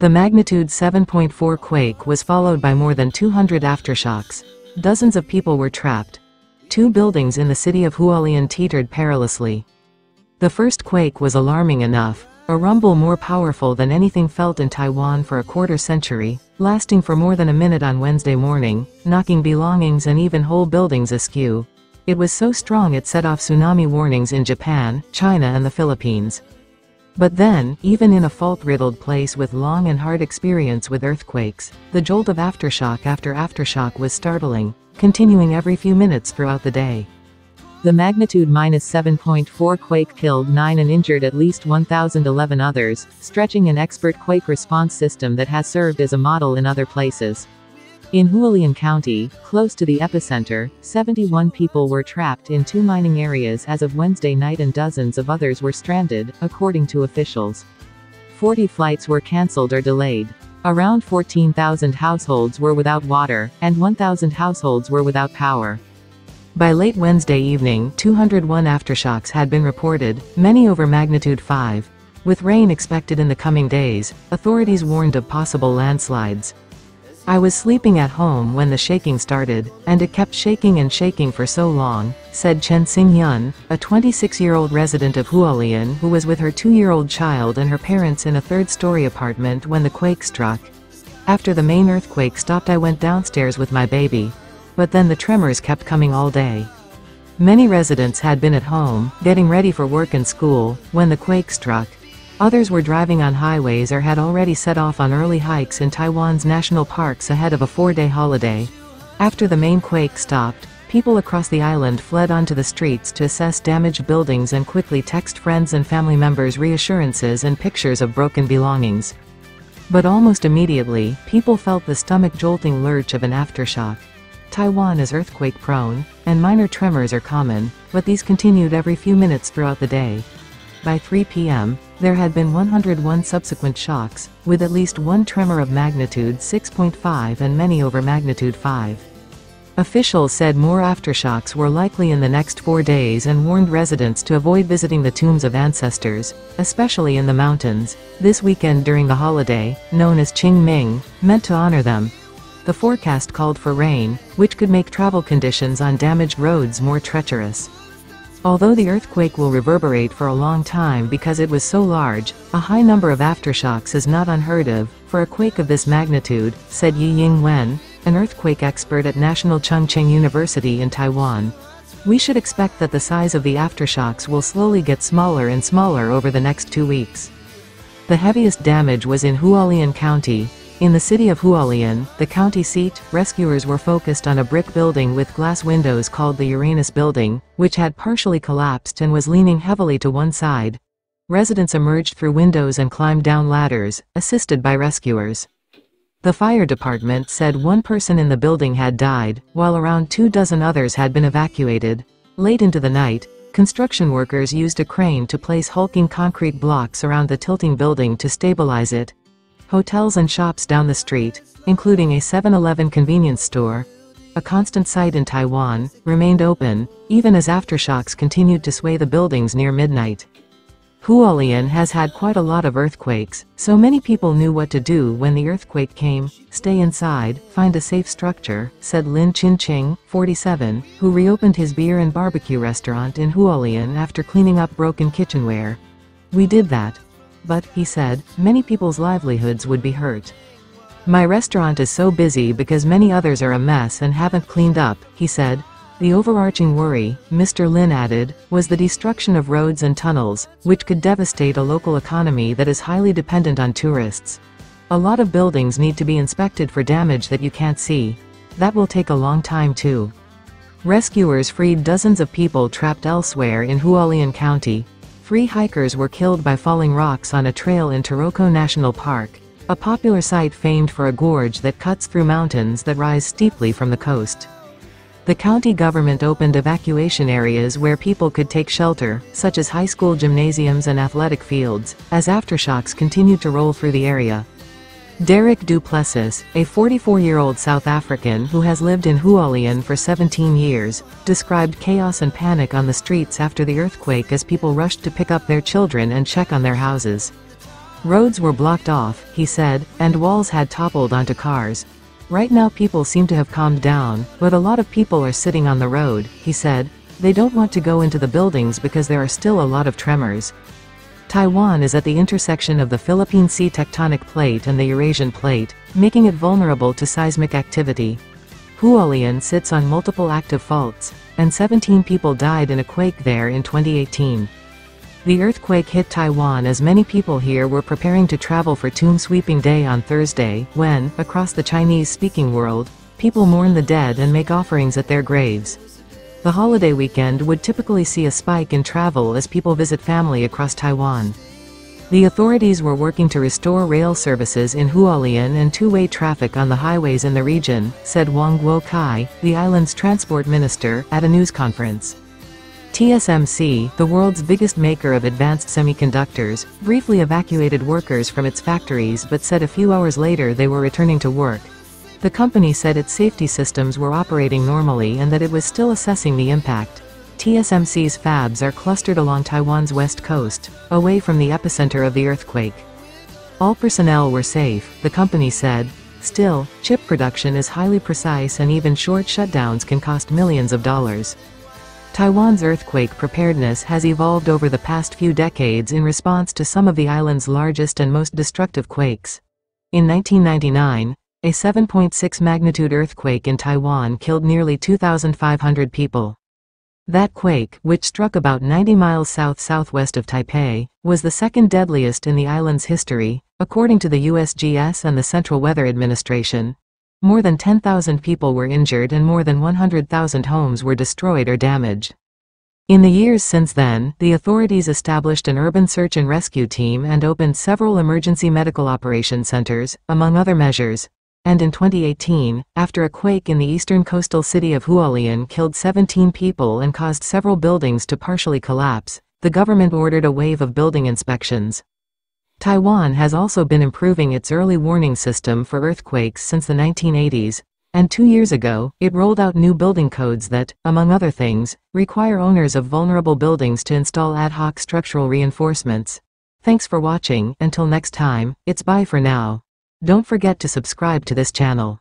The magnitude 7.4 quake was followed by more than 200 aftershocks. Dozens of people were trapped. 2 buildings in the city of Hualien teetered perilously. The first quake was alarming enough, a rumble more powerful than anything felt in Taiwan for a quarter century, lasting for more than a minute on Wednesday morning, knocking belongings and even whole buildings askew. It was so strong it set off tsunami warnings in Japan, China and the Philippines. But then, even in a fault-riddled place with long and hard experience with earthquakes, the jolt of aftershock after aftershock was startling, continuing every few minutes throughout the day. The magnitude -7.4 quake killed 9 and injured at least 1,011 others, stretching an expert quake response system that has served as a model in other places. In Hualien County, close to the epicenter, 71 people were trapped in 2 mining areas as of Wednesday night and dozens of others were stranded, according to officials. 40 flights were cancelled or delayed. Around 14,000 households were without water, and 1,000 households were without power. By late Wednesday evening, 201 aftershocks had been reported, many over magnitude 5. With rain expected in the coming days, authorities warned of possible landslides. I was sleeping at home when the shaking started, and it kept shaking and shaking for so long, said Chen Xingyun, a 26-year-old resident of Hualien who was with her 2-year-old child and her parents in a 3rd-story apartment when the quake struck. After the main earthquake stopped, I went downstairs with my baby. But then the tremors kept coming all day. Many residents had been at home, getting ready for work and school, when the quake struck. Others were driving on highways or had already set off on early hikes in Taiwan's national parks ahead of a 4-day holiday. After the main quake stopped, people across the island fled onto the streets to assess damaged buildings and quickly text friends and family members reassurances and pictures of broken belongings. But almost immediately, people felt the stomach-jolting lurch of an aftershock. Taiwan is earthquake-prone, and minor tremors are common, but these continued every few minutes throughout the day. By 3 p.m., there had been 101 subsequent shocks, with at least 1 tremor of magnitude 6.5 and many over magnitude 5. Officials said more aftershocks were likely in the next 4 days and warned residents to avoid visiting the tombs of ancestors, especially in the mountains, this weekend during the holiday, known as Qingming, meant to honor them. The forecast called for rain, which could make travel conditions on damaged roads more treacherous. Although the earthquake will reverberate for a long time because it was so large, a high number of aftershocks is not unheard of, for a quake of this magnitude, said Yiying Wen, an earthquake expert at National Chengcheng University in Taiwan. We should expect that the size of the aftershocks will slowly get smaller and smaller over the next 2 weeks. The heaviest damage was in Hualien County. In the city of Hualien, the county seat, rescuers were focused on a brick building with glass windows called the Uranus Building, which had partially collapsed and was leaning heavily to one side. Residents emerged through windows and climbed down ladders, assisted by rescuers. The fire department said 1 person in the building had died, while around 24 others had been evacuated. Late into the night, construction workers used a crane to place hulking concrete blocks around the tilting building to stabilize it. Hotels and shops down the street, including a 7-Eleven convenience store, a constant sight in Taiwan, remained open, even as aftershocks continued to sway the buildings near midnight. Hualien has had quite a lot of earthquakes, so many people knew what to do when the earthquake came: stay inside, find a safe structure, said Lin Chinching, 47, who reopened his beer and barbecue restaurant in Hualien after cleaning up broken kitchenware. We did that. But, he said, many people's livelihoods would be hurt. My restaurant is so busy because many others are a mess and haven't cleaned up, he said. The overarching worry, Mr. Lin added, was the destruction of roads and tunnels, which could devastate a local economy that is highly dependent on tourists. A lot of buildings need to be inspected for damage that you can't see. That will take a long time too. Rescuers freed dozens of people trapped elsewhere in Hualien County. 3 hikers were killed by falling rocks on a trail in Taroko National Park, a popular site famed for a gorge that cuts through mountains that rise steeply from the coast. The county government opened evacuation areas where people could take shelter, such as high school gymnasiums and athletic fields, as aftershocks continued to roll through the area. Derek Du Plessis, a 44-year-old South African who has lived in Hualien for 17 years, described chaos and panic on the streets after the earthquake as people rushed to pick up their children and check on their houses. Roads were blocked off, he said, and walls had toppled onto cars. Right now people seem to have calmed down, but a lot of people are sitting on the road, he said. They don't want to go into the buildings because there are still a lot of tremors. Taiwan is at the intersection of the Philippine Sea tectonic plate and the Eurasian plate, making it vulnerable to seismic activity. Hualien sits on multiple active faults, and 17 people died in a quake there in 2018. The earthquake hit Taiwan as many people here were preparing to travel for Tomb Sweeping Day on Thursday, when, across the Chinese-speaking world, people mourn the dead and make offerings at their graves. The holiday weekend would typically see a spike in travel as people visit family across Taiwan. The authorities were working to restore rail services in Hualien and two-way traffic on the highways in the region, said Wang Guokai, the island's transport minister, at a news conference. TSMC, the world's biggest maker of advanced semiconductors, briefly evacuated workers from its factories but said a few hours later they were returning to work. The company said its safety systems were operating normally and that it was still assessing the impact. TSMC's fabs are clustered along Taiwan's west coast, away from the epicenter of the earthquake. All personnel were safe, the company said. Still, chip production is highly precise and even short shutdowns can cost millions of dollars. Taiwan's earthquake preparedness has evolved over the past few decades in response to some of the island's largest and most destructive quakes. In 1999, a 7.6 magnitude earthquake in Taiwan killed nearly 2,500 people. That quake, which struck about 90 miles south-southwest of Taipei, was the second deadliest in the island's history, according to the USGS and the Central Weather Administration. More than 10,000 people were injured and more than 100,000 homes were destroyed or damaged. In the years since then, the authorities established an urban search and rescue team and opened several emergency medical operation centers, among other measures. And in 2018, after a quake in the eastern coastal city of Hualien killed 17 people and caused several buildings to partially collapse, the government ordered a wave of building inspections. Taiwan has also been improving its early warning system for earthquakes since the 1980s, and 2 years ago, it rolled out new building codes that, among other things, require owners of vulnerable buildings to install ad hoc structural reinforcements. Thanks for watching. Until next time, it's bye for now. Don't forget to subscribe to this channel.